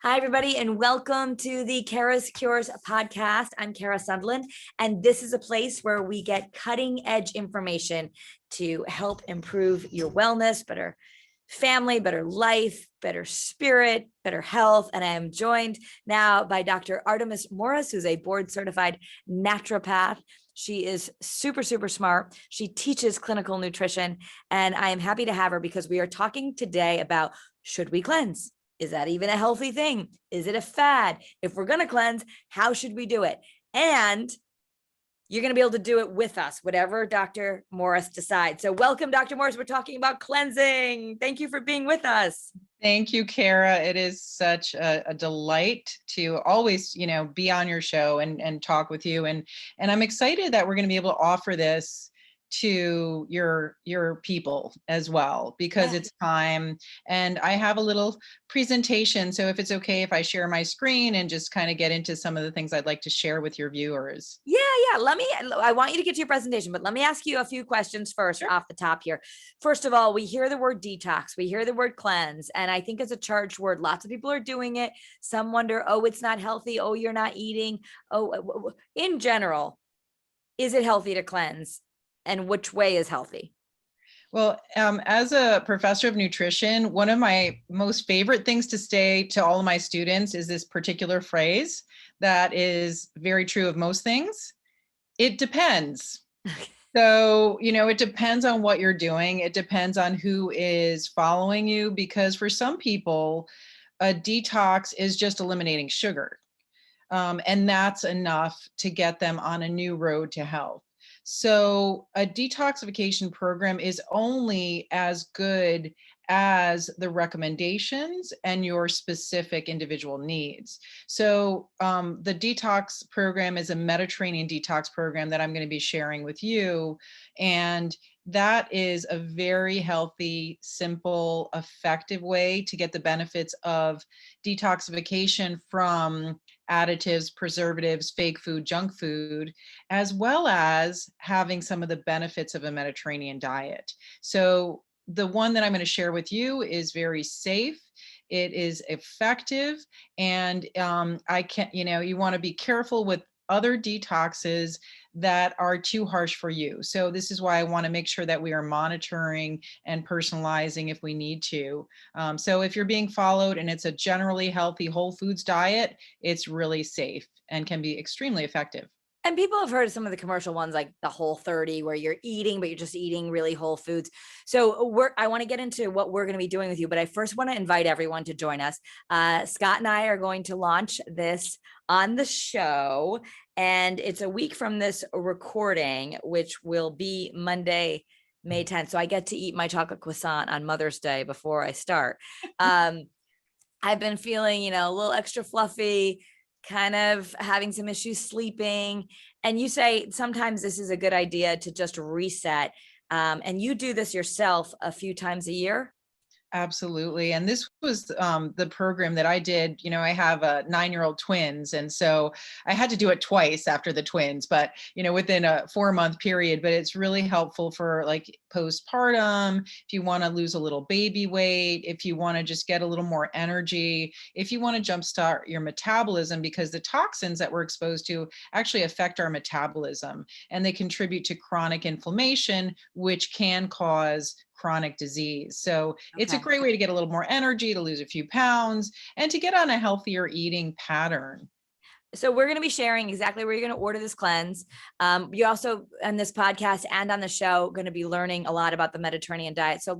Hi, everybody, and welcome to the Kara's Cures podcast. I'm Kara Sutherland, and this is a place where we get cutting edge information to help improve your wellness, better family, better life, better spirit, better health. And I am joined now by Dr. Artemis Morris, who's a board certified naturopath. She is super, super smart. She teaches clinical nutrition, and I am happy to have her because we are talking today about, should we cleanse? Is that even a healthy thing? Is it a fad? If we're going to cleanse, how should we do it? And you're going to be able to do it with us, whatever Dr. Morris decides. So welcome, Dr. Morris. We're talking about cleansing. Thank you for being with us. Thank you, Kara. It is such a delight to always, be on your show and talk with you. And I'm excited that we're going to be able to offer this to your people as well, because it's time. And I have a little presentation. So if it's okay if I share my screen and just kind of get into some of the things I'd like to share with your viewers. Yeah. I want you to get to your presentation, but let me ask you a few questions first. Sure. Off the top here. First of all, we hear the word detox, we hear the word cleanse, and I think it's a charged word. Lots of people are doing it. Some wonder, oh, it's not healthy. Oh, you're not eating. Oh, in general, is it healthy to cleanse? And which way is healthy? Well, as a professor of nutrition, one of my most favorite things to say to all of my students is this particular phrase that is very true of most things. It depends. So, it depends on what you're doing. It depends on who is following you, because for some people, a detox is just eliminating sugar. And that's enough to get them on a new road to health. So a detoxification program is only as good as the recommendations and your specific individual needs. So the detox program is a Mediterranean detox program that I'm going to be sharing with you. And that is a very healthy, simple, effective way to get the benefits of detoxification from additives, preservatives, fake food, junk food, as well as having some of the benefits of a Mediterranean diet. So the one that I'm going to share with you is very safe. It is effective. And you want to be careful with other detoxes that are too harsh for you. So this is why I want to make sure that we are monitoring and personalizing if we need to. So if you're being followed and it's a generally healthy whole foods diet, it's really safe and can be extremely effective. And people have heard of some of the commercial ones like the Whole30, where you're eating, but you're just eating really whole foods. So I want to get into what we're going to be doing with you, but I first want to invite everyone to join us. Scott and I are going to launch this on the show, and it's a week from this recording, which will be Monday, May 10th. So I get to eat my chocolate croissant on Mother's Day before I start. I've been feeling, a little extra fluffy, kind of having some issues sleeping. And you say sometimes this is a good idea to just reset. And you do this yourself a few times a year. Absolutely. And this was the program that I did. I have 9-year-old twins. And so I had to do it twice after the twins, but, within a 4-month period. But it's really helpful for like postpartum, if you want to lose a little baby weight, if you want to just get a little more energy, if you want to jumpstart your metabolism, because the toxins that we're exposed to actually affect our metabolism, and they contribute to chronic inflammation, which can cause chronic disease. So it's a great way to get a little more energy, to lose a few pounds, and to get on a healthier eating pattern. So we're going to be sharing exactly where you're going to order this cleanse. You also, on this podcast and on the show, going to be learning a lot about the Mediterranean diet. So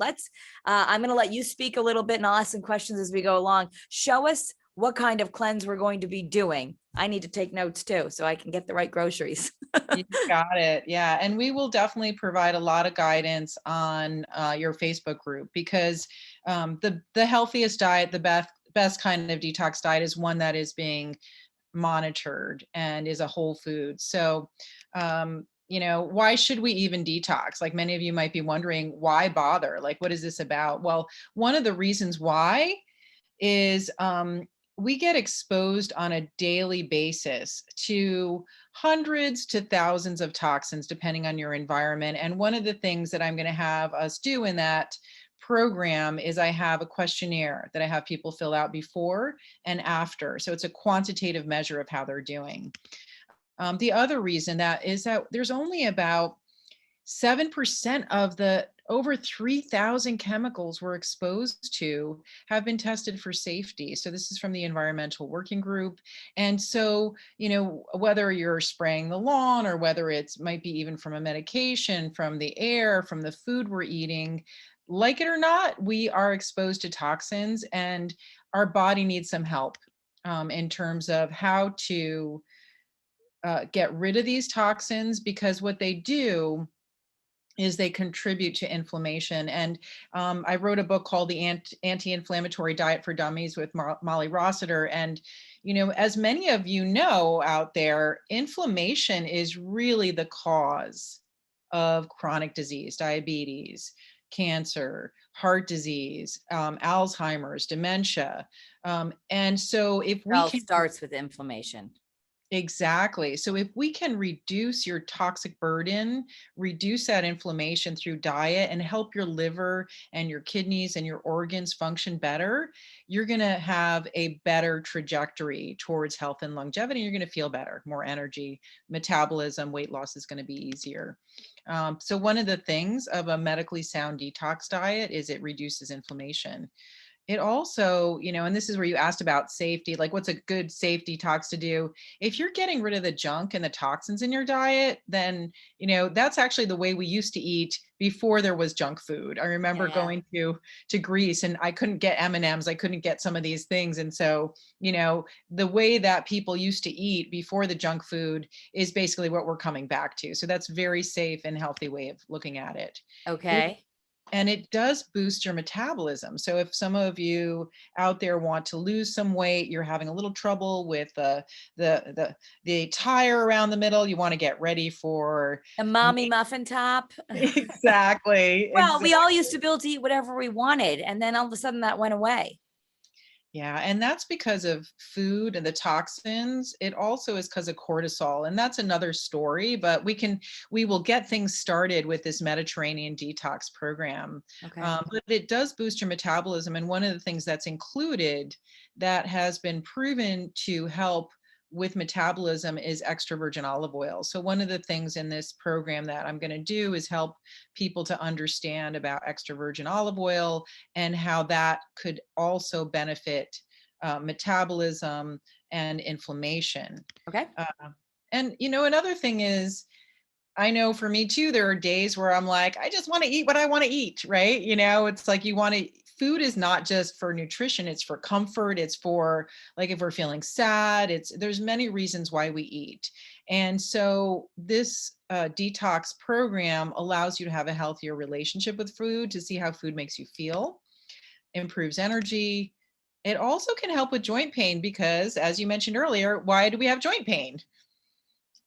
I'm going to let you speak a little bit, and I'll ask some questions as we go along. Show us what kind of cleanse we're going to be doing. I need to take notes too, so I can get the right groceries. You got it. Yeah. And we will definitely provide a lot of guidance on your Facebook group, because the healthiest diet, the best kind of detox diet, is one that is being monitored and is a whole food. So, why should we even detox? Like, many of you might be wondering, why bother? Like, what is this about? Well, one of the reasons why is we get exposed on a daily basis to hundreds to thousands of toxins, depending on your environment. And one of the things that I'm going to have us do in that program is I have a questionnaire that I have people fill out before and after. So it's a quantitative measure of how they're doing. The other reason that is that there's only about 7% of the over 3,000 chemicals we're exposed to have been tested for safety. So this is from the Environmental Working Group. And so, whether you're spraying the lawn or whether it's might be even from a medication, from the air, from the food we're eating, like it or not, we are exposed to toxins, and our body needs some help in terms of how to get rid of these toxins, because what they do is they contribute to inflammation. And I wrote a book called The Anti-Inflammatory Diet for Dummies with Molly Rossiter. And, as many of you know out there, inflammation is really the cause of chronic disease, diabetes, cancer, heart disease, Alzheimer's, dementia. And so if It we all can starts with inflammation. Exactly. So if we can reduce your toxic burden, reduce that inflammation through diet, and help your liver and your kidneys and your organs function better, you're going to have a better trajectory towards health and longevity. You're going to feel better, more energy, metabolism, weight loss is going to be easier. So one of the things of a medically sound detox diet is it reduces inflammation. It also, and this is where you asked about safety, like what's a good safe detox to do? If you're getting rid of the junk and the toxins in your diet, then, that's actually the way we used to eat before there was junk food. I remember going to Greece and I couldn't get M&Ms. I couldn't get some of these things. And so, the way that people used to eat before the junk food is basically what we're coming back to. So that's very safe and healthy way of looking at it. Okay. And it does boost your metabolism. So if some of you out there want to lose some weight, you're having a little trouble with the tire around the middle, you want to get ready for A mommy muffin top. exactly. Well, we all used to be able to eat whatever we wanted, and then all of a sudden that went away. Yeah, and that's because of food and the toxins. It also is because of cortisol, and that's another story, but we will get things started with this Mediterranean detox program. Okay. But it does boost your metabolism, and one of the things that's included that has been proven to help with metabolism is extra virgin olive oil. So one of the things in this program that I'm going to do is help people to understand about extra virgin olive oil and how that could also benefit metabolism and inflammation. Okay. And another thing is, I know for me too, there are days where I'm like, I just want to eat what I want to eat, right? It's like food is not just for nutrition, it's for comfort. It's for, like, if we're feeling sad, there's many reasons why we eat. And so this detox program allows you to have a healthier relationship with food, to see how food makes you feel, improves energy. It also can help with joint pain because, as you mentioned earlier, why do we have joint pain?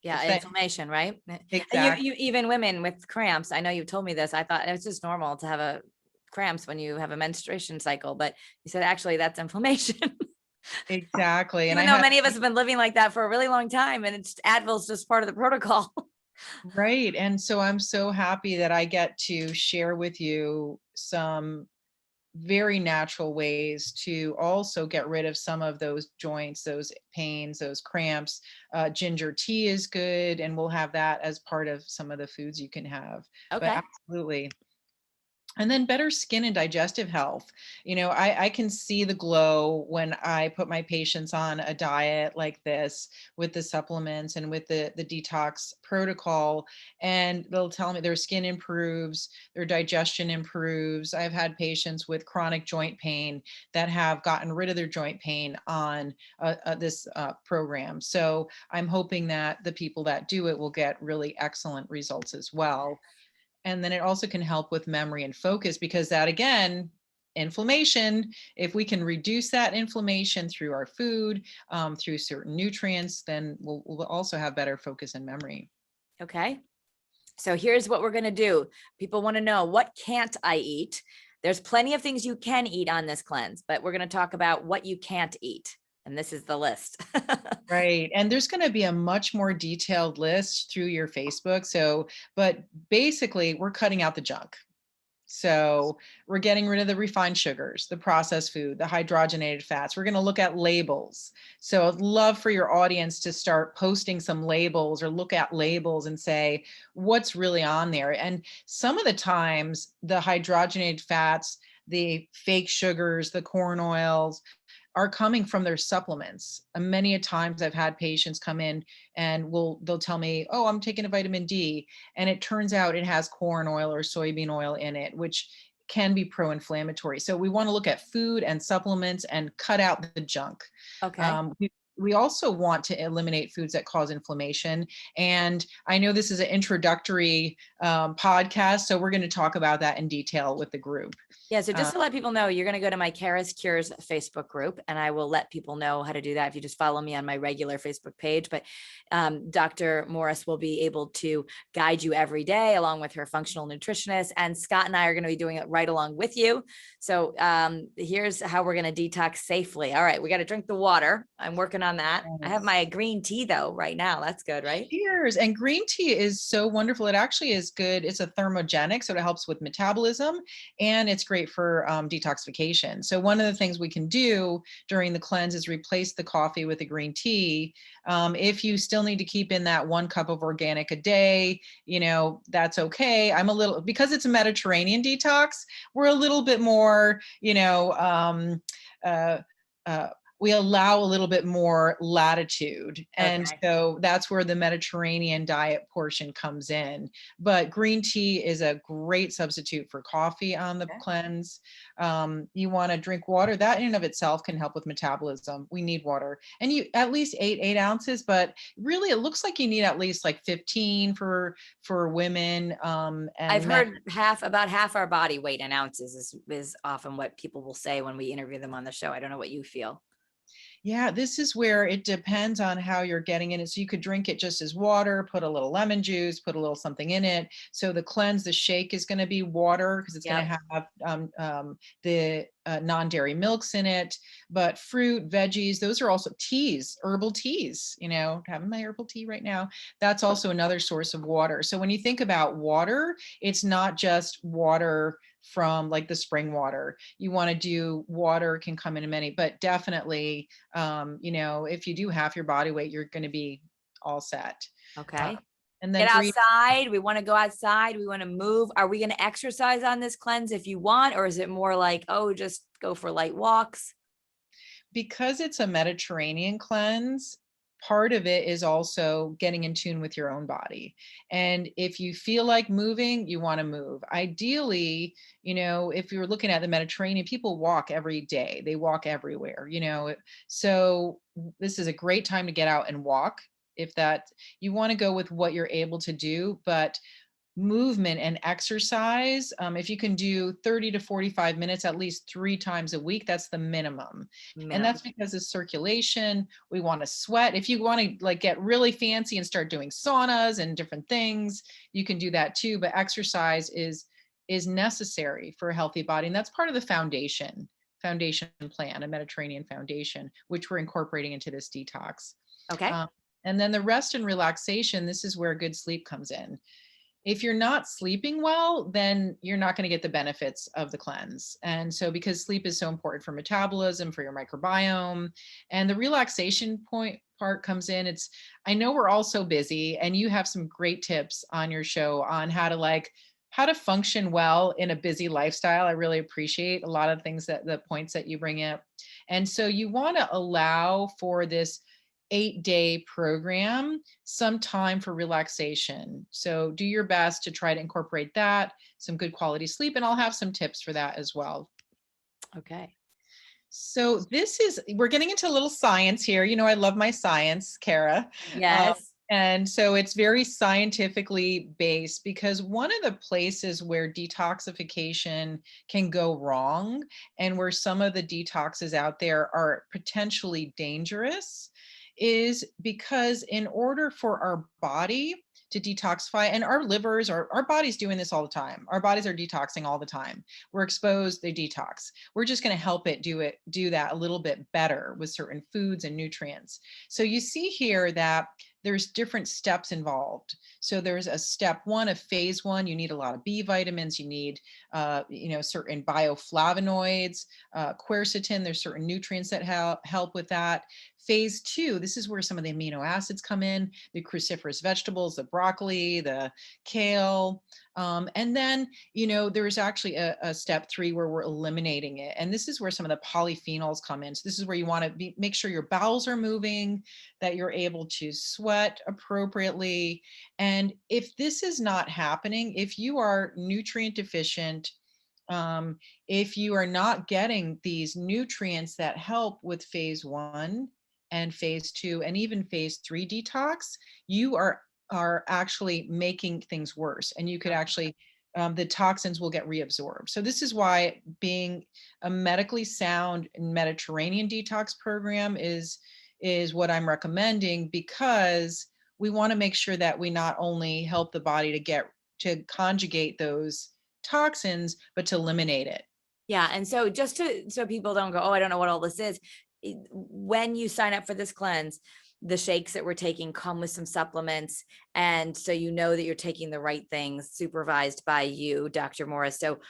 Yeah, It's inflammation, right? exactly. You even women with cramps. I know you told me this. I thought it's just normal to have a cramps when you have a menstruation cycle, but you said actually that's inflammation. Exactly. And Even though many of us have been living like that for a really long time, and Advil's just part of the protocol. right. And so I'm so happy that I get to share with you some very natural ways to also get rid of some of those joints, those pains, those cramps. Ginger tea is good, and we'll have that as part of some of the foods you can have. Okay. But absolutely. And then better skin and digestive health. I can see the glow when I put my patients on a diet like this with the supplements and with the detox protocol, and they'll tell me their skin improves, their digestion improves. I've had patients with chronic joint pain that have gotten rid of their joint pain on this program. So I'm hoping that the people that do it will get really excellent results as well. And then it also can help with memory and focus, because that, again, inflammation, if we can reduce that inflammation through our food, through certain nutrients, then we'll also have better focus and memory. Okay. So here's what we're going to do. People want to know, what can't I eat? There's plenty of things you can eat on this cleanse, but we're going to talk about what you can't eat. And this is the list. Right. And there's going to be a much more detailed list through your Facebook. So, but basically we're cutting out the junk. So we're getting rid of the refined sugars, the processed food, the hydrogenated fats. We're going to look at labels. So I'd love for your audience to start posting some labels or look at labels and say, what's really on there? And some of the times the hydrogenated fats, the fake sugars, the corn oils, are coming from their supplements. And many a times I've had patients come in and they'll tell me, oh, I'm taking a vitamin D. And it turns out it has corn oil or soybean oil in it, which can be pro-inflammatory. So we want to look at food and supplements and cut out the junk. Okay. We also want to eliminate foods that cause inflammation. And I know this is an introductory podcast, so we're going to talk about that in detail with the group. Yeah, so just to let people know, you're going to go to my Kara's Cures Facebook group, and I will let people know how to do that if you just follow me on my regular Facebook page. But Dr. Morris will be able to guide you every day along with her functional nutritionist, and Scott and I are going to be doing it right along with you. So here's how we're going to detox safely. All right, we got to drink the water. I'm working on that. I have my green tea though right now. That's good, right? Cheers. And green tea is so wonderful. It actually is good. It's a thermogenic, so it helps with metabolism, and it's great for detoxification. So one of the things we can do during the cleanse is replace the coffee with a green tea. If you still need to keep in that 1 cup of organic a day, that's okay. Because it's a Mediterranean detox, we're a little bit more, we allow a little bit more latitude. And so that's where the Mediterranean diet portion comes in. But green tea is a great substitute for coffee on the cleanse. You want to drink water. That in and of itself can help with metabolism. We need water. And you at least 8 ounces, but really it looks like you need at least like 15 for women. And I've heard about half our body weight in ounces is often what people will say when we interview them on the show. I don't know what you feel. Yeah, this is where it depends on how you're getting in it. So you could drink it just as water, put a little lemon juice, put a little something in it. So the cleanse, the shake is going to be water because it's going to have the non-dairy milks in it. But fruit, veggies, those are also teas, herbal teas, having my herbal tea right now. That's also another source of water. So when you think about water, it's not just water from like the spring water. You want to do water can come in many, but definitely, if you do half your body weight, you're going to be all set. Okay. And then get outside. We want to go outside. We want to move. Are we going to exercise on this cleanse if you want, or is it more like, oh, just go for light walks? Because it's a Mediterranean cleanse, part of it is also getting in tune with your own body. And if you feel like moving, you want to move. Ideally, if you're looking at the Mediterranean, people walk every day. They walk everywhere, So this is a great time to get out and walk. If that you want to go with what you're able to do, but movement and exercise, if you can do 30 to 45 minutes at least 3 times a week, that's the minimum. And that's because of circulation. We want to sweat. If you want to get really fancy and start doing saunas and different things, you can do that too. But exercise is necessary for a healthy body, and that's part of the foundation plan, a Mediterranean foundation, which we're incorporating into this detox. Okay. And then the rest and relaxation, this is where good sleep comes in. If you're not sleeping well, then you're not going to get the benefits of the cleanse. And so because sleep is so important for metabolism, for your microbiome, and the relaxation part comes in, I know we're all so busy, and you have some great tips on your show on how to function well in a busy lifestyle. I really appreciate a lot of things the points that you bring up. And so you want to allow for this 8-day program some time for relaxation. So do your best to try to incorporate that, some good quality sleep, and I'll have some tips for that as well. Okay. So we're getting into a little science here. I love my science, Kara. Yes. And so it's very scientifically based, because one of the places where detoxification can go wrong, and where some of the detoxes out there are potentially dangerous, is because in order for our body to detoxify, and our livers, our body's doing this all the time. Our bodies are detoxing all the time. We're exposed, they detox. We're just going to help it do that a little bit better with certain foods and nutrients. So you see here that there's different steps involved. So there's a step one, a phase one, you need a lot of B vitamins, you need, certain bioflavonoids, quercetin, there's certain nutrients that help with that. Phase two, this is where some of the amino acids come in, the cruciferous vegetables, the broccoli, the kale. And then, there's actually a step three where we're eliminating it. And this is where some of the polyphenols come in. So this is where you want to make sure your bowels are moving, that you're able to sweat appropriately. And if this is not happening, if you are nutrient deficient, if you are not getting these nutrients that help with phase one and phase two and even phase three detox, you are actually making things worse, and you could actually the toxins will get reabsorbed. So this is why being a medically sound Mediterranean detox program is what I'm recommending, because we want to make sure that we not only help the body to conjugate those toxins, but to eliminate it. Yeah. And so so people don't go, oh, I don't know what all this is. When you sign up for this cleanse, the shakes that we're taking come with some supplements. And so that you're taking the right things supervised by you, Dr. Morris. So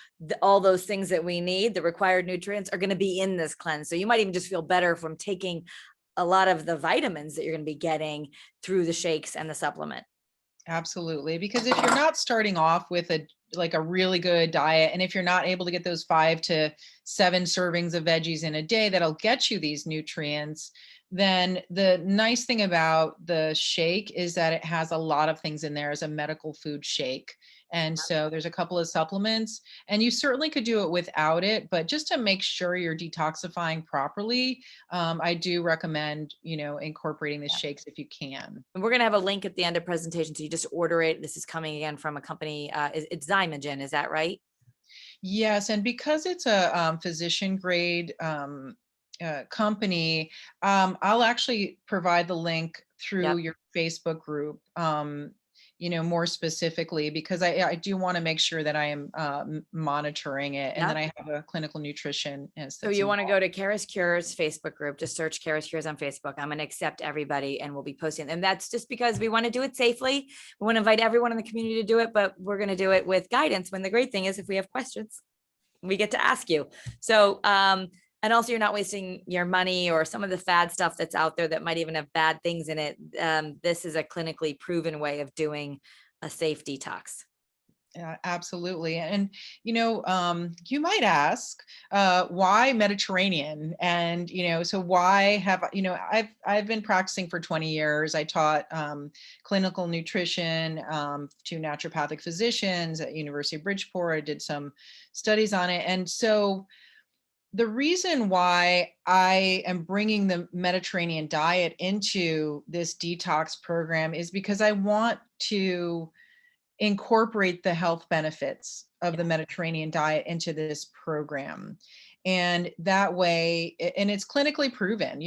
all those things that we need, the required nutrients, are going to be in this cleanse. So you might even just feel better from taking a lot of the vitamins that you're going to be getting through the shakes and the supplement. Absolutely. Because if you're not starting off with a really good diet, and if you're not able to get those 5 to 7 servings of veggies in a day that'll get you these nutrients, then the nice thing about the shake is that it has a lot of things in there as a medical food shake. And so there's a couple of supplements, and you certainly could do it without it, but just to make sure you're detoxifying properly, I do recommend, incorporating the shakes if you can. And we're going to have a link at the end of presentation. So you just order it. This is coming again from a company. It's Zymogen. Is that right? Yes. And because it's a physician grade company, I'll actually provide the link through your Facebook group, more specifically, because I do want to make sure that I am monitoring it, and that I have a clinical nutritionist. So you want to go to Karis Cures Facebook group, just search Karis Cures on Facebook. I'm going to accept everybody, and we'll be posting. And that's just because we want to do it safely. We want to invite everyone in the community to do it, but we're going to do it with guidance. When the great thing is, if we have questions, we get to ask you. So, and also you're not wasting your money or some of the fad stuff that's out there that might even have bad things in it. This is a clinically proven way of doing a safe detox. Yeah, absolutely. And, you might ask, why Mediterranean? And, so why have, I've been practicing for 20 years. I taught clinical nutrition to naturopathic physicians at University of Bridgeport. I did some studies on it. And so the reason why I am bringing the Mediterranean diet into this detox program is because I want to incorporate the health benefits of the Mediterranean diet into this program. And that way, and it's clinically proven,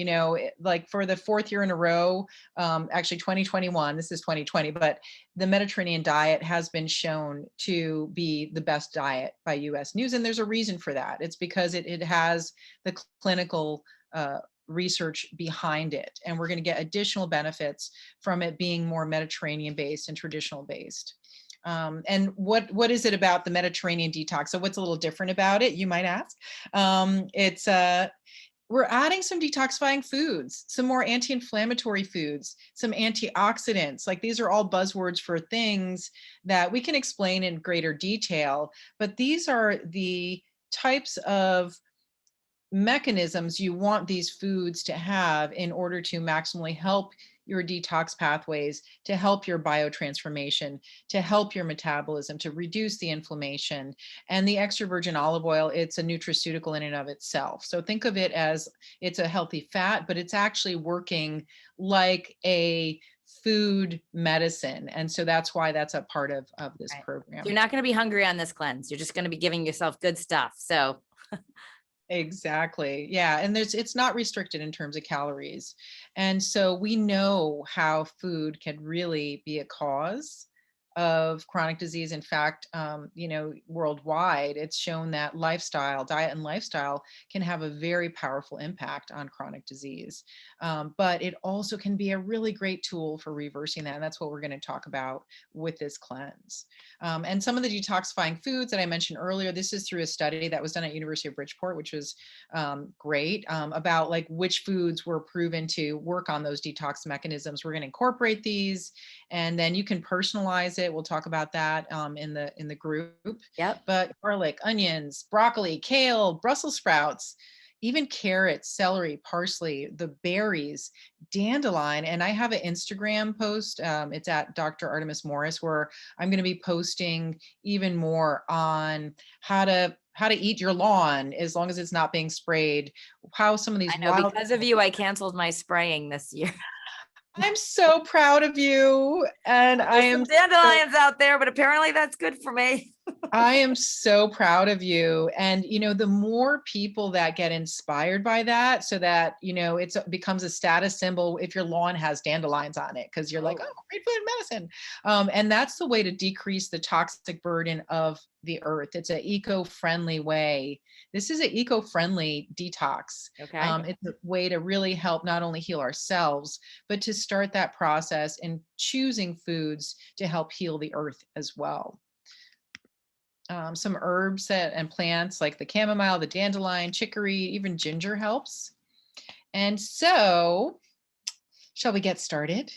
like for the 4th year in a row, actually 2021, this is 2020, but the Mediterranean diet has been shown to be the best diet by US News. And there's a reason for that. It's because it has the clinical research behind it. And we're going to get additional benefits from it being more Mediterranean based and traditional based. And what is it about the Mediterranean detox? So what's a little different about it, you might ask? We're adding some detoxifying foods, some more anti-inflammatory foods, some antioxidants. Like, these are all buzzwords for things that we can explain in greater detail, but these are the types of mechanisms you want these foods to have in order to maximally help your detox pathways, to help your biotransformation, to help your metabolism, to reduce the inflammation. And the extra virgin olive oil, it's a nutraceutical in and of itself. So think of it as it's a healthy fat, but it's actually working like a food medicine. And so that's why that's a part of this program. So you're not going to be hungry on this cleanse. You're just going to be giving yourself good stuff. So Exactly. Yeah. And it's not restricted in terms of calories. And so we know how food can really be a cause of chronic disease. In fact, worldwide, it's shown that diet and lifestyle can have a very powerful impact on chronic disease. But it also can be a really great tool for reversing that. And that's what we're going to talk about with this cleanse. And some of the detoxifying foods that I mentioned earlier, this is through a study that was done at University of Bridgeport, which was great, about like which foods were proven to work on those detox mechanisms. We're going to incorporate these, and then you can personalize it. We'll talk about that in the group. Yep. But garlic, onions, broccoli, kale, Brussels sprouts, even carrots, celery, parsley, the berries, dandelion. And I have an Instagram post. It's at Dr. Artemis Morris, where I'm going to be posting even more on how to eat your lawn as long as it's not being sprayed. How some of these I know, because of you, I canceled my spraying this year. I'm so proud of you, and I am dandelions out there, but apparently that's good for me. I am so proud of you. And, the more people that get inspired by that, so that, it becomes a status symbol if your lawn has dandelions on it, because you're like, oh, great food and medicine. And that's the way to decrease the toxic burden of the earth. It's an eco-friendly way. This is an eco-friendly detox. Okay. It's a way to really help not only heal ourselves, but to start that process in choosing foods to help heal the earth as well. Some herbs and plants like the chamomile, the dandelion, chicory, even ginger helps. And so, shall we get started?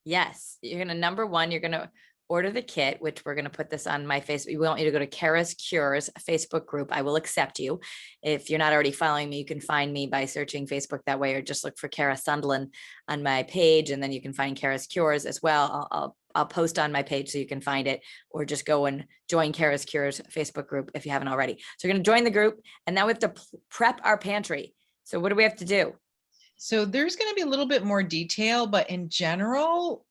Yes. You're going to, number one, you're going to order the kit, which we're going to put this on my Facebook. We want you to go to Kara's Cures Facebook group. I will accept you. If you're not already following me, you can find me by searching Facebook that way, or just look for Kara Sundland on my page. And then you can find Kara's Cures as well. I'll post on my page so you can find it, or just go and join Kara's Cures Facebook group if you haven't already. So you're going to join the group, and now we have to prep our pantry. So what do we have to do? So there's going to be a little bit more detail, but in general,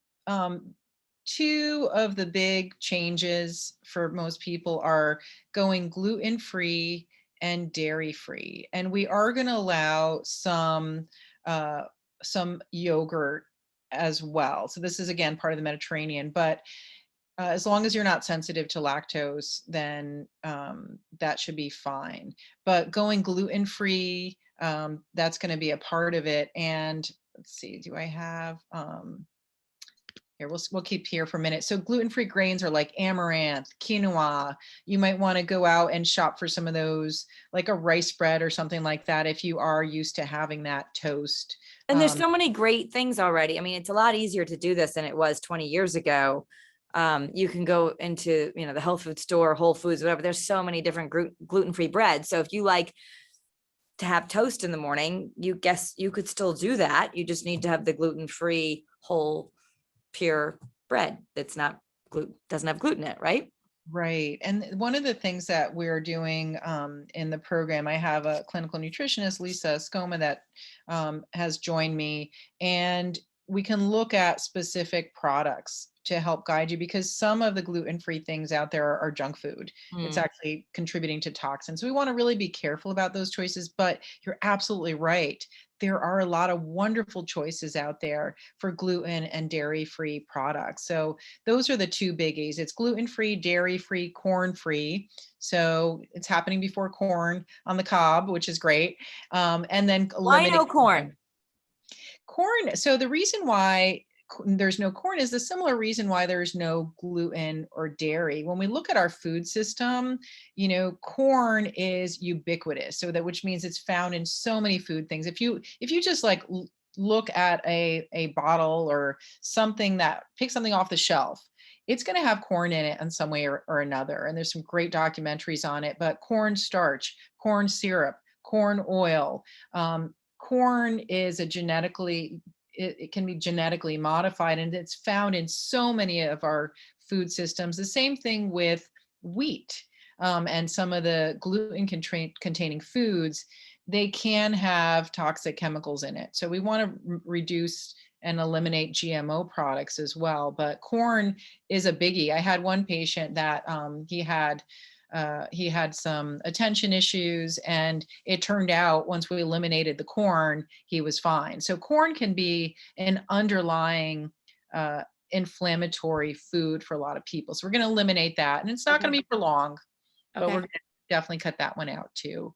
two of the big changes for most people are going gluten-free and dairy-free. And we are going to allow some yogurt as well. So this is, again, part of the Mediterranean, but as long as you're not sensitive to lactose, then that should be fine. But going gluten-free, that's going to be a part of it. And let's see, do I have, here, we'll keep here for a minute. So gluten-free grains are like amaranth, quinoa. You might want to go out and shop for some of those, like a rice bread or something like that, if you are used to having that toast. And there's so many great things already. I mean, it's a lot easier to do this than it was 20 years ago. You can go into, the health food store, Whole Foods, whatever. There's so many different gluten-free breads. So if you like to have toast in the morning, you could still do that. You just need to have the gluten-free, whole, pure bread that's not doesn't have gluten in it, right? Right. And one of the things that we're doing in the program, I have a clinical nutritionist, Lisa Scoma, that has joined me, and we can look at specific products to help guide you, because some of the gluten-free things out there are junk food. It's actually contributing to toxins. So we want to really be careful about those choices, but you're absolutely right. There are a lot of wonderful choices out there for gluten and dairy-free products. So those are the two biggies. It's gluten-free, dairy-free, corn-free. So it's happening before corn on the cob, which is great. And then why no corn? Corn. So the reason why there's no corn is the similar reason why there's no gluten or dairy. When we look at our food system, corn is ubiquitous. So that, which means it's found in so many food things. If you just like look at a bottle or something, pick something off the shelf, it's going to have corn in it in some way or another. And there's some great documentaries on it, but corn starch, corn syrup, corn oil, corn is it can be genetically modified, and it's found in so many of our food systems. The same thing with wheat and some of the gluten containing foods. They can have toxic chemicals in it. So we want to reduce and eliminate GMO products as well. But corn is a biggie. I had one patient that he had some attention issues, and it turned out once we eliminated the corn, he was fine. So corn can be an underlying inflammatory food for a lot of people. So we're going to eliminate that, and it's not going to be for long, but we're Okay. going to definitely cut that one out too.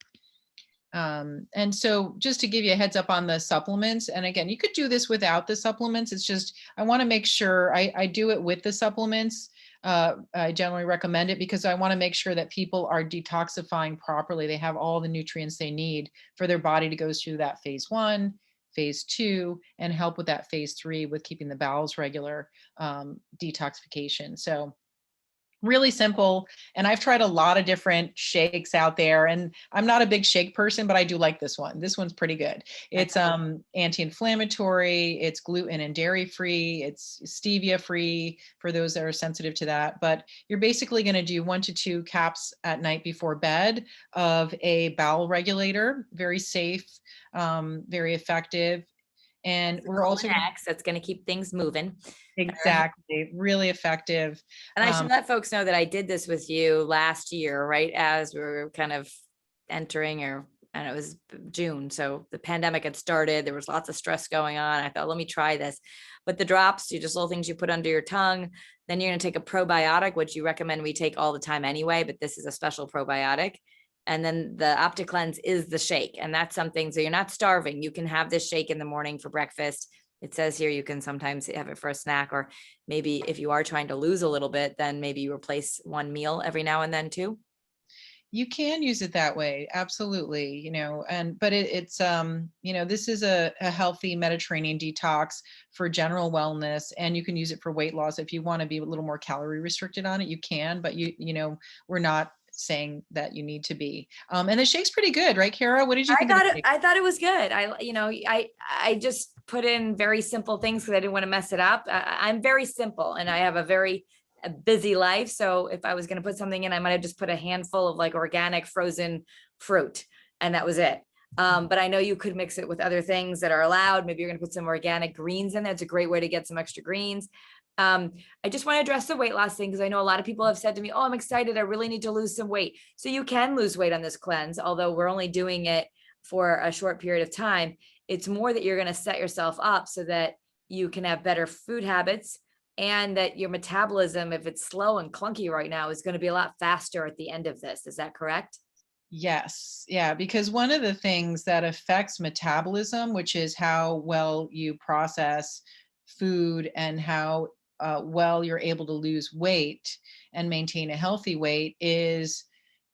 And so just to give you a heads up on the supplements, and again, you could do this without the supplements. It's just, I want to make sure I do it with the supplements. I generally recommend it because I want to make sure that people are detoxifying properly. They have all the nutrients they need for their body to go through that phase 1, phase 2, and help with that phase 3 with keeping the bowels regular, detoxification. So really simple. And I've tried a lot of different shakes out there, and I'm not a big shake person, but I do like this one. This one's pretty good. It's anti-inflammatory, it's gluten and dairy free, it's stevia free for those that are sensitive to that. But you're basically going to do 1 to 2 caps at night before bed of a bowel regulator. Very safe, very effective. And we're also that's going to keep things moving. exactly really effective. And I should let folks know that I did this with you last year, right as we were kind of entering, and it was June. So the pandemic had started. There was lots of stress going on. I thought, let me try this. But the drops, you just little things you put under your tongue. Then you're going to take a probiotic, which you recommend we take all the time anyway, but this is a special probiotic. And then the OptiCleanse is the shake. And that's something, so you're not starving. You can have this shake in the morning for breakfast. It says here you can sometimes have it for a snack, or maybe if you are trying to lose a little bit, then maybe you replace one meal every now and then too. You can use it that way, absolutely. But it's this is a healthy Mediterranean detox for general wellness, and you can use it for weight loss. If you want to be a little more calorie restricted on it, you can, but we're not saying that you need to be. And the shake's pretty good, right, Kara? What did you think of the shake? I thought it was good. I just put in very simple things because I didn't want to mess it up. I'm very simple, and I have a very busy life. So if I was going to put something in, I might have just put a handful of like organic frozen fruit, and that was it. But I know you could mix it with other things that are allowed. Maybe you're going to put some organic greens in there. It's a great way to get some extra greens. I just want to address the weight loss thing because I know a lot of people have said to me, oh, I'm excited. I really need to lose some weight. So you can lose weight on this cleanse, although we're only doing it for a short period of time. It's more that you're going to set yourself up so that you can have better food habits, and that your metabolism, if it's slow and clunky right now, is going to be a lot faster at the end of this. Is that correct? Yes. Yeah. Because one of the things that affects metabolism, which is how well you process food and how well you're able to lose weight and maintain a healthy weight, is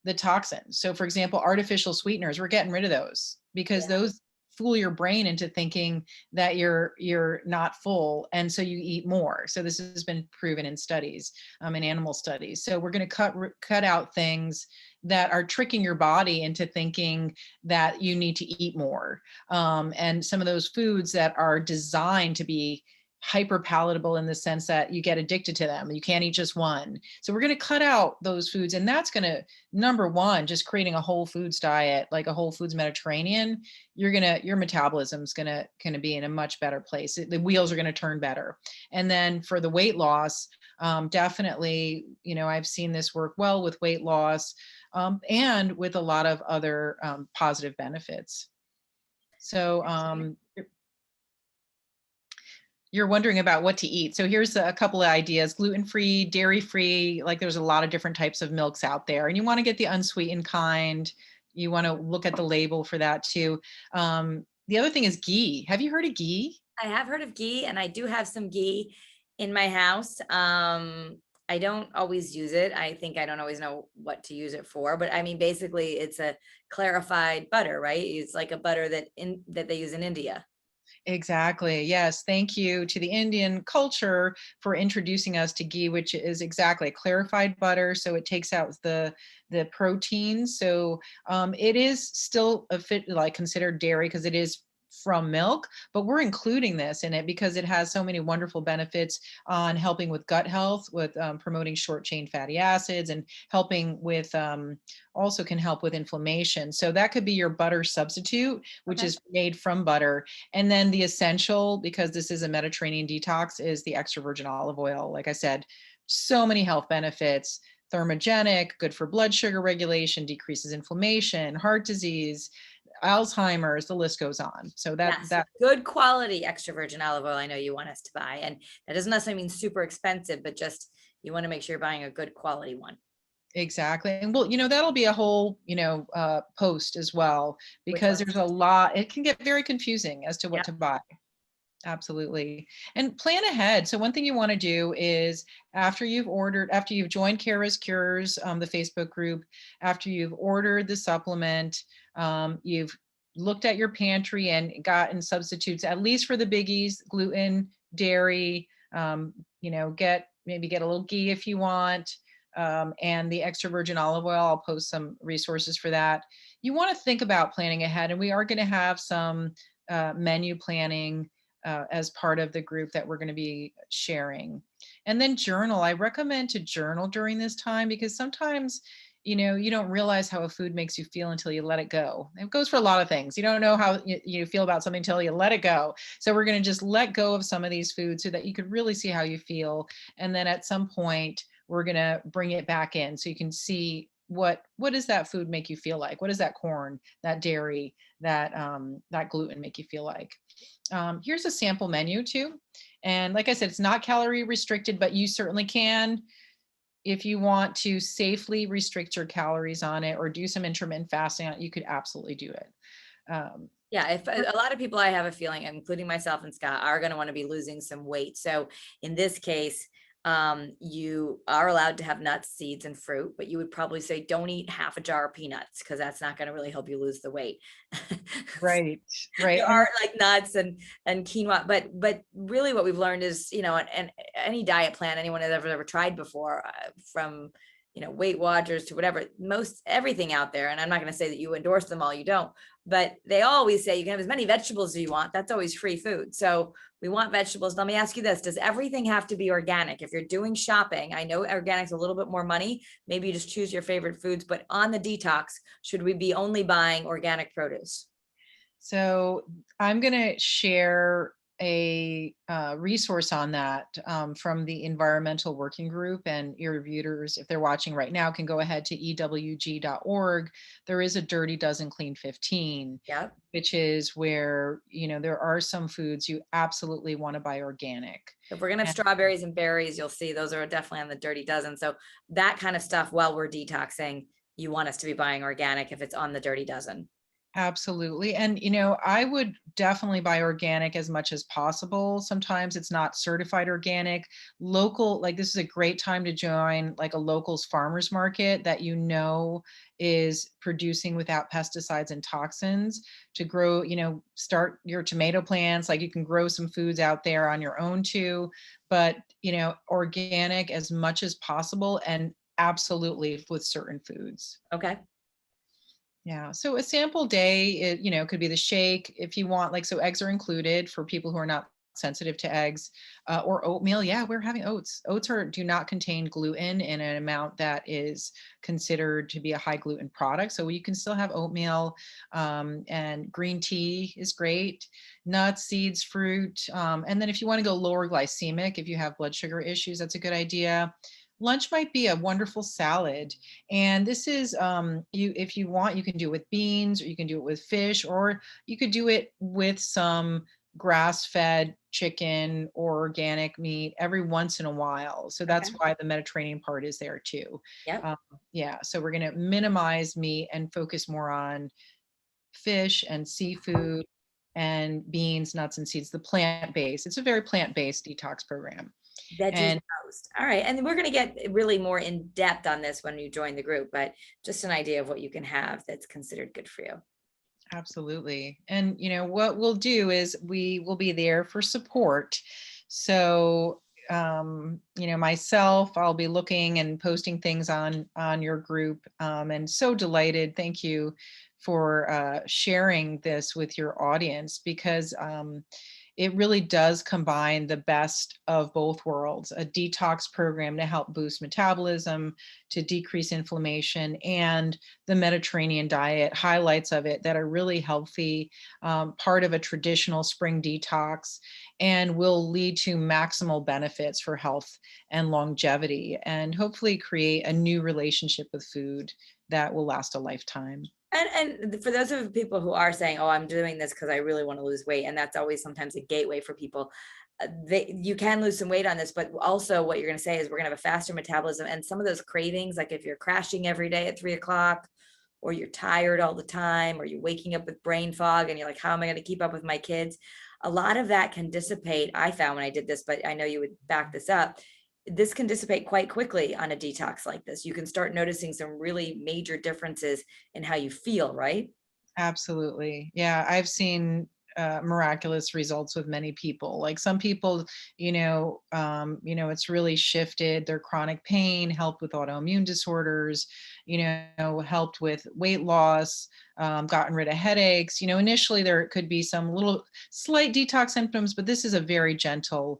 the toxins. So, for example, artificial sweeteners, we're getting rid of those because those fool your brain into thinking that you're not full, and so you eat more. So this has been proven in studies, in animal studies. So we're going to cut out things that are tricking your body into thinking that you need to eat more, and some of those foods that are designed to be hyper palatable in the sense that you get addicted to them. You can't eat just one. So we're going to cut out those foods, and that's going to, number one, just creating a whole foods diet, like a whole foods Mediterranean. Your metabolism's going to be in a much better place. The wheels are going to turn better. And then for the weight loss, definitely, I've seen this work well with weight loss, and with a lot of other positive benefits. So you're wondering about what to eat. So here's a couple of ideas: gluten-free, dairy-free. Like, there's a lot of different types of milks out there, and you want to get the unsweetened kind. You want to look at the label for that too. The other thing is ghee. Have you heard of ghee? I have heard of ghee, and I do have some ghee in my house. I don't always use it. I think I don't always know what to use it for, but I mean, basically it's a clarified butter, right? It's like a butter that they use in India. Exactly. Yes. Thank you to the Indian culture for introducing us to ghee, which is exactly a clarified butter. So it takes out the proteins. So it is still considered dairy because it is from milk, but we're including this in it because it has so many wonderful benefits on helping with gut health, with promoting short chain fatty acids, and helping with also can help with inflammation. So that could be your butter substitute, which is made from butter. And then the essential, because this is a Mediterranean detox, is the extra virgin olive oil. Like I said, so many health benefits: thermogenic, good for blood sugar regulation, decreases inflammation, heart disease, Alzheimer's, the list goes on. So Yes, that good quality extra virgin olive oil I know you want us to buy. And that doesn't necessarily mean super expensive, but just you want to make sure you're buying a good quality one. exactly. And well, that'll be a whole, post as well, Which because ones? there's a lot, it can get very confusing as to what Yep. to buy. Absolutely. And plan ahead. So one thing you want to do is after you've joined Kara's Cures, the Facebook group, after you've ordered the supplement, you've looked at your pantry and gotten substitutes, at least for the biggies, gluten, dairy, get a little ghee if you want, and the extra virgin olive oil. I'll post some resources for that. You want to think about planning ahead, and we are going to have some menu planning as part of the group that we're going to be sharing. And then journal. I recommend to journal during this time, because sometimes, you don't realize how a food makes you feel until you let it go. It goes for a lot of things. You don't know how you feel about something until you let it go. So we're going to just let go of some of these foods so that you could really see how you feel. And then at some point, we're going to bring it back in so you can see what does that food make you feel like? What does that corn, that dairy, that gluten make you feel like? Here's a sample menu too. And like I said, it's not calorie restricted, but you certainly can, if you want to safely restrict your calories on it or do some intermittent fasting on it, you could absolutely do it. Yeah, if a lot of people, I have a feeling, including myself and Scott, are going to want to be losing some weight. So in this case, you are allowed to have nuts, seeds, and fruit, but you would probably say don't eat half a jar of peanuts because that's not going to really help you lose the weight. Right. There And are like nuts and quinoa, but really what we've learned is, and any diet plan anyone has ever tried before, from Weight Watchers to whatever, most everything out there, and I'm not going to say that you endorse them all, you don't, but they always say you can have as many vegetables as you want. That's always free food. So we want vegetables. Let me ask you this: does everything have to be organic? If you're doing shopping, I know organic's a little bit more money. Maybe you just choose your favorite foods, but on the detox, should we be only buying organic produce? so I'm going to share a resource on that from the Environmental Working Group, and your reviewers, if they're watching right now, can go ahead to ewg.org. There is a Dirty Dozen Clean 15, Yep. which is where, there are some foods you absolutely want to buy organic. If we're gonna have strawberries and berries, you'll see those are definitely on the Dirty Dozen. So that kind of stuff, while we're detoxing, you want us to be buying organic if it's on the Dirty Dozen. Absolutely. And, I would definitely buy organic as much as possible. Sometimes it's not certified organic. Local, like this is a great time to join like a locals farmers market that is producing without pesticides and toxins to grow, start your tomato plants. Like you can grow some foods out there on your own too, but, organic as much as possible, and absolutely with certain foods. Okay. Yeah. So a sample day, could be the shake if you want, like, so eggs are included for people who are not sensitive to eggs, or oatmeal. Yeah, we're having oats. Do not contain gluten in an amount that is considered to be a high gluten product. So you can still have oatmeal, and green tea is great. Nuts, seeds, fruit. And then if you want to go lower glycemic, if you have blood sugar issues, that's a good idea. Lunch might be a wonderful salad. And this is, if you want, you can do it with beans, or you can do it with fish, or you could do it with some grass-fed chicken or organic meat every once in a while. So that's Okay. why the Mediterranean part is there too. Yep. Yeah, so we're going to minimize meat and focus more on fish and seafood and beans, nuts, and seeds, the plant-based. It's a very plant-based detox program. Veggies And toast. All right. And we're going to get really more in depth on this when you join the group, but just an idea of what you can have that's considered good for you. absolutely. And what we'll do is we will be there for support. So myself, I'll be looking and posting things on your group. And so delighted. Thank you for sharing this with your audience, because it really does combine the best of both worlds: a detox program to help boost metabolism, to decrease inflammation, and the Mediterranean diet, highlights of it that are really healthy, part of a traditional spring detox, and will lead to maximal benefits for health and longevity, and hopefully create a new relationship with food that will last a lifetime. And for those of the people who are saying, oh, I'm doing this because I really want to lose weight, and that's always sometimes a gateway for people. You can lose some weight on this, but also what you're going to say is we're going to have a faster metabolism, and some of those cravings, like if you're crashing every day at 3 o'clock, or you're tired all the time, or you're waking up with brain fog and you're like, how am I going to keep up with my kids? A lot of that can dissipate. I found when I did this, but I know you would back this up. This can dissipate quite quickly on a detox like this. You can start noticing some really major differences in how you feel, right? Absolutely. Yeah, I've seen miraculous results with many people. Like some people, it's really shifted their chronic pain, helped with autoimmune disorders, helped with weight loss, gotten rid of headaches. Initially there could be some little slight detox symptoms, but this is a very gentle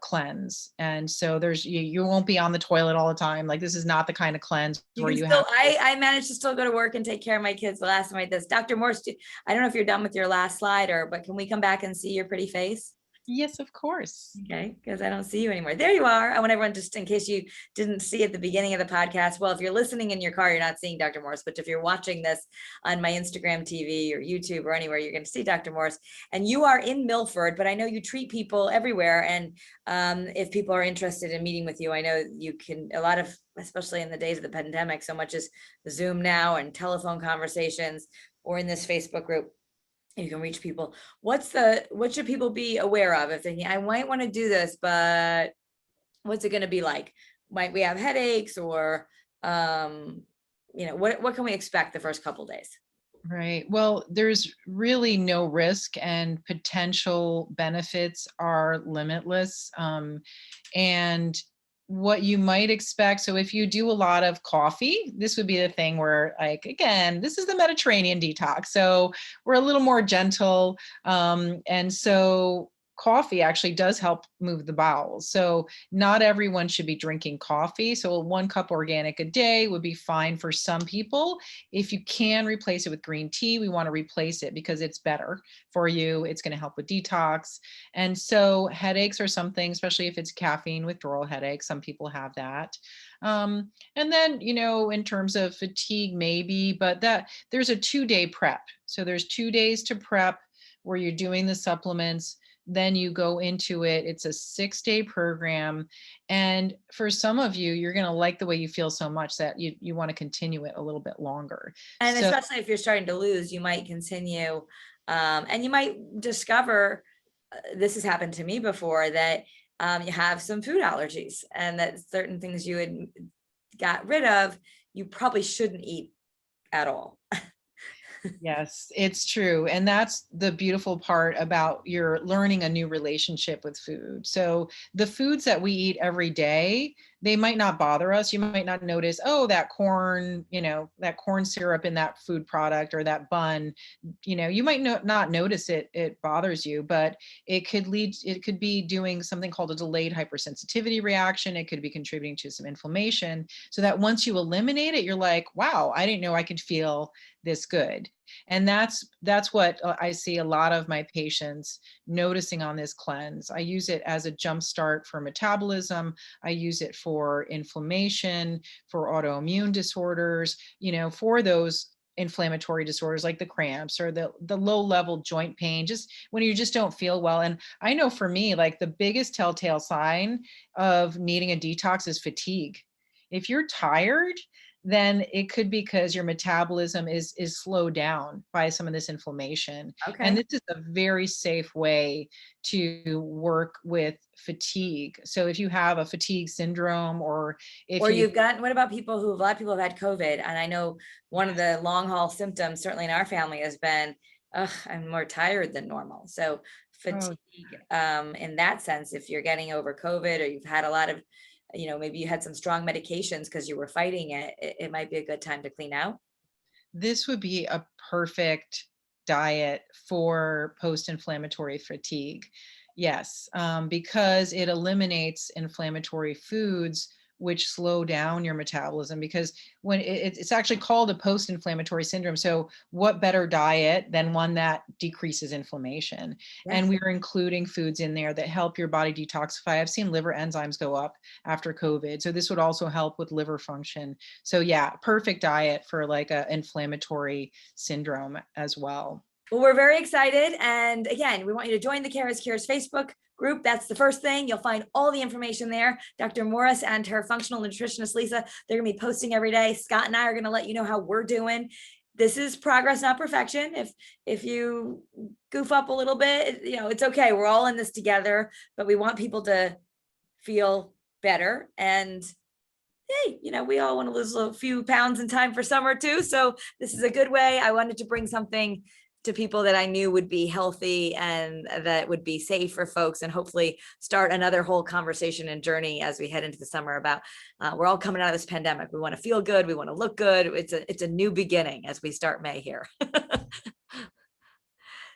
cleanse. And so you won't be on the toilet all the time. Like this is not the kind of cleanse You where can you still, have. I managed to still go to work and take care of my kids the last time I did this. Dr. Morse, I don't know if you're done with your last slide, but can we come back and see your pretty face? Yes, of course. Okay, because I don't see you anymore. There you are. I want everyone, just in case you didn't see at the beginning of the podcast. Well, if you're listening in your car, you're not seeing Dr. Morris, but if you're watching this on my Instagram TV or YouTube or anywhere, you're going to see Dr. Morris. And you are in Milford, but I know you treat people everywhere. And if people are interested in meeting with you, I know you can, especially in the days of the pandemic, so much as Zoom now and telephone conversations, or in this Facebook group, you can reach people. What should people be aware of if thinking, I might want to do this, but what's it going to be like? Might we have headaches, or what can we expect the first couple days? Right. Well, there's really no risk, and potential benefits are limitless. And what you might expect. So if you do a lot of coffee, this would be the thing where, like, again, this is the Mediterranean detox. So we're a little more gentle. And so coffee actually does help move the bowels. So not everyone should be drinking coffee. So 1 cup organic a day would be fine for some people. If you can replace it with green tea, we want to replace it because it's better for you. It's going to help with detox. And so headaches are something, especially if it's caffeine withdrawal headaches, some people have that. And then, in terms of fatigue, maybe, but that there's a 2-day prep. So there's 2 days to prep where you're doing the supplements. Then you go into it. It's a 6-day program. And for some of you, you're going to like the way you feel so much that you want to continue it a little bit longer. And so, especially if you're starting to lose, you might continue, and you might discover, this has happened to me before, that you have some food allergies, and that certain things you had got rid of, you probably shouldn't eat at all. yes, it's true. And that's the beautiful part about you're learning a new relationship with food. So the foods that we eat every day, they might not bother us. You might not notice, oh, that corn, that corn syrup in that food product or that bun, you might not notice it bothers you, but it could be doing something called a delayed hypersensitivity reaction. It could be contributing to some inflammation, so that once you eliminate it, you're like, wow, I didn't know I could feel this good. And that's what I see a lot of my patients noticing on this cleanse. I use it as a jumpstart for metabolism. I use it for inflammation, for autoimmune disorders, for those inflammatory disorders like the cramps or the low level joint pain, just when you just don't feel well. And I know for me, like the biggest telltale sign of needing a detox is fatigue. If you're tired, then it could be because your metabolism is slowed down by some of this inflammation. Okay. And this is a very safe way to work with fatigue. So if you have a fatigue syndrome, or if what about a lot of people have had COVID, and I know one of the long haul symptoms, certainly in our family, has been, I'm more tired than normal. So fatigue, in that sense, if you're getting over COVID, or you've had a lot of, maybe you had some strong medications because you were fighting it, it might be a good time to clean out. This would be a perfect diet for post-inflammatory fatigue. Yes, because it eliminates inflammatory foods which slow down your metabolism, because when it's actually called a post-inflammatory syndrome. So what better diet than one that decreases inflammation? Yeah. And we're including foods in there that help your body detoxify. I've seen liver enzymes go up after COVID. So this would also help with liver function. So yeah, perfect diet for like a inflammatory syndrome as well. Well, we're very excited. And again, we want you to join the Kara's Cures Facebook group. That's the first thing. You'll find all the information there. Dr. Morris and her functional nutritionist, Lisa, they're going to be posting every day. Scott and I are going to let you know how we're doing. This is progress, not perfection. If you goof up a little bit, it's okay. We're all in this together, but we want people to feel better. And hey, we all want to lose a few pounds in time for summer too. So this is a good way. I wanted to bring something to people that I knew would be healthy and that would be safe for folks, and hopefully start another whole conversation and journey as we head into the summer about, we're all coming out of this pandemic. We want to feel good. We want to look good. It's a new beginning as we start May here.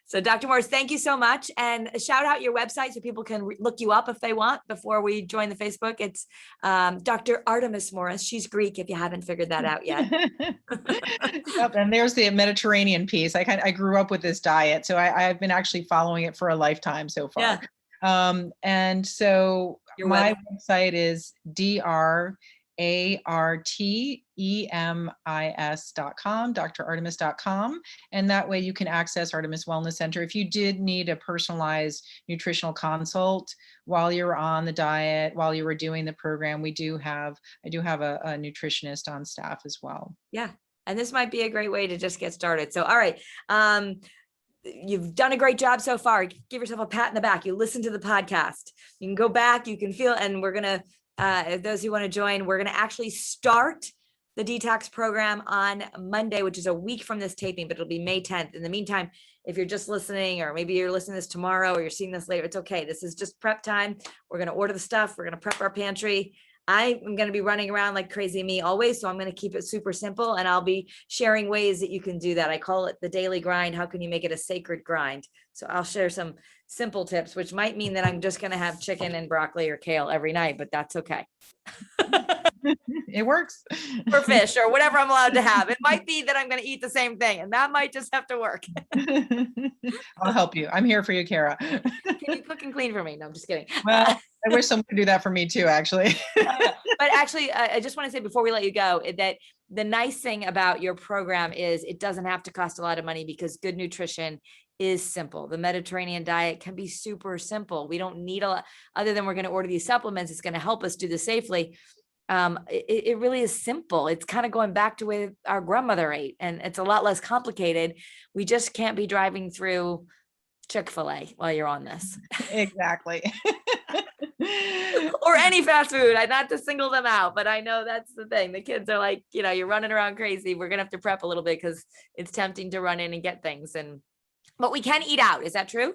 So Dr. Morris, thank you so much. And shout out your website so people can look you up if they want before we join the Facebook. It's Dr. Artemis Morris. She's Greek, if you haven't figured that out yet. Yep, and there's the Mediterranean piece. I grew up with this diet, so I've been actually following it for a lifetime so far. Yeah. And so Your my website is DrArtemis.com, drartemis.com. And that way you can access Artemis Wellness Center. If you did need a personalized nutritional consult while you're on the diet, while you were doing the program, I do have a nutritionist on staff as well. Yeah. And this might be a great way to just get started. So, all right. You've done a great job so far. Give yourself a pat in the back. You listen to the podcast. You can go back, you can feel, and we're going to, those who want to join, we're going to actually start the detox program on Monday, which is a week from this taping, but it'll be May 10th. In the meantime, if you're just listening, or maybe you're listening to this tomorrow, or you're seeing this later, it's okay. This is just prep time. We're going to order the stuff. We're going to prep our pantry. I am going to be running around like crazy me always. So I'm going to keep it super simple, and I'll be sharing ways that you can do that. I call it the daily grind. How can you make it a sacred grind? So I'll share some simple tips, which might mean that I'm just going to have chicken and broccoli or kale every night, but that's okay. It works. Or fish or whatever I'm allowed to have. It might be that I'm going to eat the same thing, and that might just have to work. I'll help you. I'm here for you, Kara. Can you cook and clean for me? No, I'm just kidding. Well, I wish someone could do that for me too, actually. But actually, I just want to say before we let you go that the nice thing about your program is it doesn't have to cost a lot of money, because good nutrition is simple. The Mediterranean diet can be super simple. We don't need a lot other than we're going to order these supplements. It's going to help us do this safely. It really is simple. It's kind of going back to where our grandmother ate, and it's a lot less complicated. We just can't be driving through Chick-fil-A while you're on this. Exactly. Or any fast food. I not to single them out, but I know that's the thing. The kids are like, you're running around crazy. We're going to have to prep a little bit because it's tempting to run in and get things. But we can eat out. Is that true?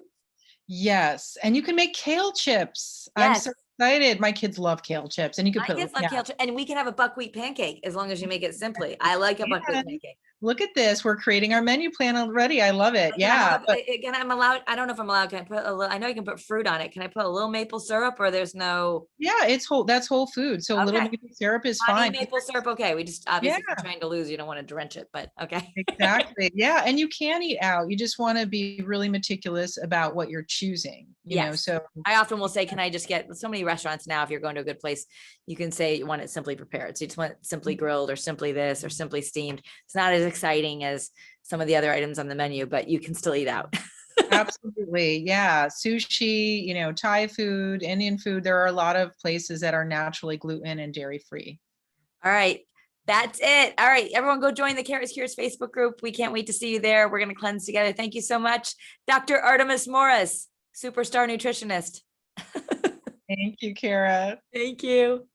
Yes. And you can make kale chips. Yes. I'm so excited. My kids love kale chips, and you can My kids love kale chips, and we can have a buckwheat pancake as long as you make it simply. I like a buckwheat pancake. Look at this. We're creating our menu plan already. I love it. Yeah. Again, I'm allowed. I don't know if I'm allowed. Can I put a little? I know you can put fruit on it. Can I put a little maple syrup, or there's no? Yeah, it's whole. That's whole food. So a little maple syrup is fine. Maple syrup, okay. We just obviously if you're trying to lose, you don't want to drench it, but okay. Exactly. Yeah, and you can eat out. You just want to be really meticulous about what you're choosing. You know, so I often will say, can I just get so many restaurants now? If you're going to a good place, you can say you want it simply prepared. So you just want it simply grilled, or simply this, or simply steamed. It's not as exciting as some of the other items on the menu, but you can still eat out. Absolutely. Yeah. Sushi, Thai food, Indian food. There are a lot of places that are naturally gluten and dairy free. All right. That's it. All right. Everyone go join the Kara's Cures Facebook group. We can't wait to see you there. We're going to cleanse together. Thank you so much, Dr. Artemis Morris, superstar nutritionist. Thank you, Kara. Thank you.